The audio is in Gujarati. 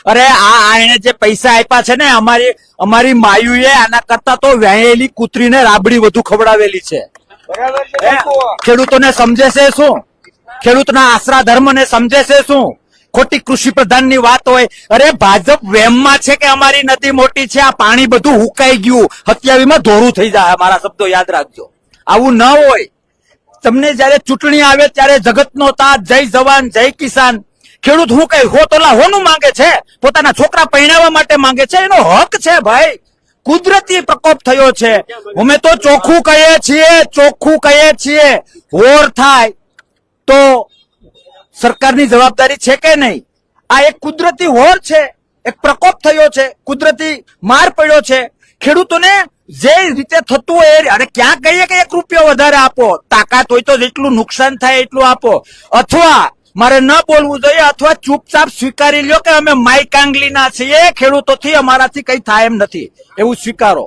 અરે આ એને જે પૈસા આપ્યા છે ને અમારી માયુએ આના કરતા તો વ્યાયેલી કૂતરીને રાબડી વધુ ખવડાવેલી છે. ખેડૂતોને સમજે છે શું? ખેડૂતના આશરા ધર્મને સમજે છે શું? ખોટી કૃષિ પ્રધાનની વાત હોય. અરે ભાજપ વેમમાં છે કે અમારી નદી મોટી છે, આ પાણી બધું હુકાઈ ગયું, 27માં ધોરું થઈ જાય. મારા શબ્દો યાદ રાખજો. આવું ન હોય. તમને જયારે ચૂંટણી આવે ત્યારે જગતનો તાત, જય જવાન જય કિસાન. ખેડૂત હું કઈ હો તોલા હોનું માંગે છે? પોતાના છોકરા પરણાવવા માટે માંગે છે. એનો હક છે ભાઈ. કુદરતી પ્રકોપ થયો છે. અમે તો ચોખ્ખું કહીએ છીએ હોર થાય તો સરકારની જવાબદારી છે કે નહીં? આ એક કુદરતી હોર છે, એક પ્રકોપ થયો છે, કુદરતી માર પડ્યો છે. ખેડૂતોને જે રીતે થતું હોય, અરે ક્યાં કહીએ કે 1 રૂપિયો વધારે આપો, તાકાત હોય તો જેટલું નુકસાન થાય એટલું આપો, અથવા મારે ન બોલવું જોઈએ, અથવા ચૂપચાપ સ્વીકારી લ્યો કે અમે માઈ કાંગલીના છીએ, ખેડૂતોથી અમારાથી કઈ થાય એમ નથી, એવું સ્વીકારો.